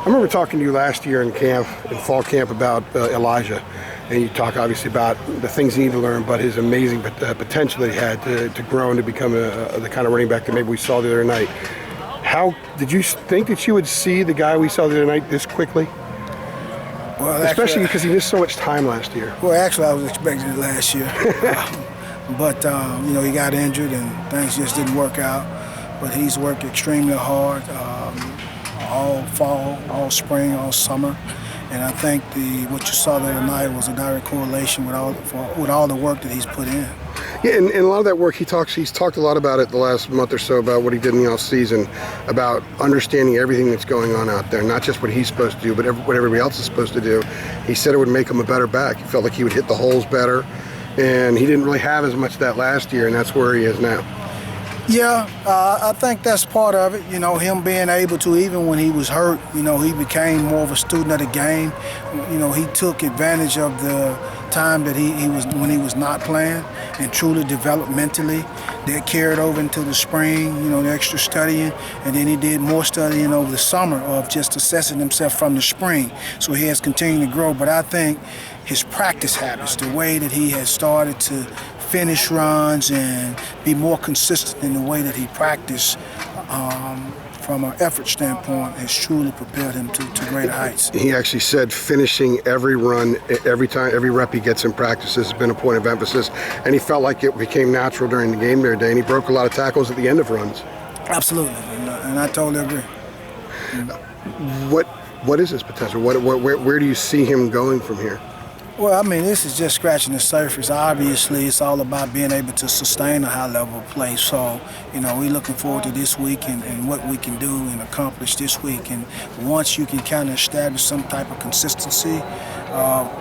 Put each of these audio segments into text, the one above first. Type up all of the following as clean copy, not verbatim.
I remember talking to you last year in fall camp about Elijah, and you talk obviously about the things he needed to learn, but his amazing potential that he had to grow and to become the kind of running back that maybe we saw the other night. How did you think that you would see the guy we saw the other night this quickly? Well, especially because he missed so much time last year. Well, actually, I was expecting it last year, but he got injured and things just didn't work out. But he's worked extremely hard all fall, all spring, all summer, and I think what you saw the other night was a direct correlation with all the work that he's put in. Yeah, and a lot of that work he's talked a lot about it the last month or so, about what he did in the off season, about understanding everything that's going on out there, not just what he's supposed to do, but what everybody else is supposed to do. He said it would make him a better back. He felt like he would hit the holes better, and he didn't really have as much of that last year, and that's where he is now. Yeah, I think that's part of it. Him being able to, even when he was hurt, he became more of a student of the game. He took advantage of the time that he was when he was not playing and truly developed mentally. That carried over into the spring, the extra studying, and then he did more studying over the summer of just assessing himself from the spring. So he has continued to grow. But I think his practice habits, the way that he has started to finish runs and be more consistent in the way that he practiced from an effort standpoint has truly propelled him to greater heights. He actually said finishing every run, every rep he gets in practice has been a point of emphasis, and he felt like it became natural during the game there today, and he broke a lot of tackles at the end of runs. Absolutely, and I totally agree. What is his potential? Where do you see him going from here? Well, this is just scratching the surface. Obviously, it's all about being able to sustain a high level of play. So, we're looking forward to this week and what we can do and accomplish this week. And once you can kind of establish some type of consistency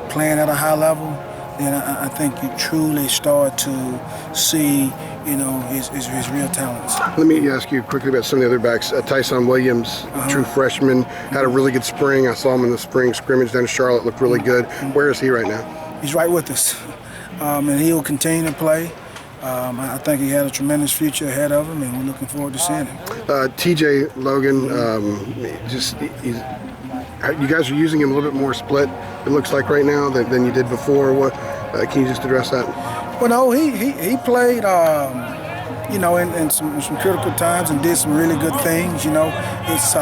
playing at a high level, then I think you truly start to see his real talents. Let me ask you quickly about some of the other backs. Tyson Williams, true freshman, had a really good spring. I saw him in the spring scrimmage down in Charlotte, looked really good. Where is he right now? He's right with us, and he will continue to play. I think he had a tremendous future ahead of him, and we're looking forward to seeing him. TJ Logan, you guys are using him a little bit more split, it looks like right now, than you did before. Can you just address that? Well, no, he played, in some critical times and did some really good things. It's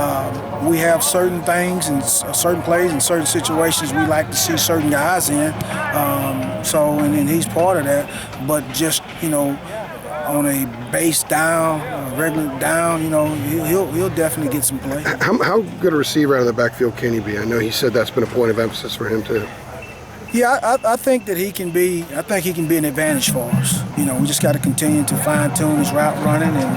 we have certain things and certain plays and certain situations we like to see certain guys in. And he's part of that. But just on a base down, regular down, he'll definitely get some play. How good a receiver out of the backfield can he be? I know he said that's been a point of emphasis for him too. Yeah, I think that he can be. I think he can be an advantage for us. We just got to continue to fine tune his route running and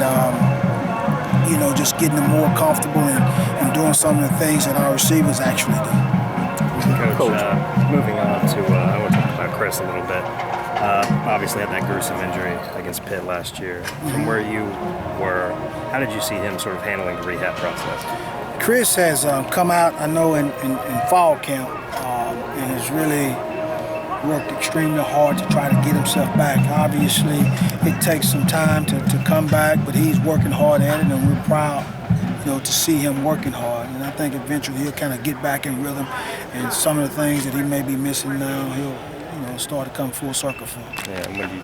just getting him more comfortable and doing some of the things that our receivers actually do. Coach, moving on to I want to talk about Chris a little bit. Obviously had that gruesome injury against Pitt last year. From where you were, how did you see him sort of handling the rehab process? Chris has come out, I know, in fall camp and has really worked extremely hard to try to get himself back. Obviously, it takes some time to come back, but he's working hard at it, and we're proud, to see him working hard. And I think eventually he'll kind of get back in rhythm, and some of the things that he may be missing now, he'll start to come full circle for him. Yeah, and when do you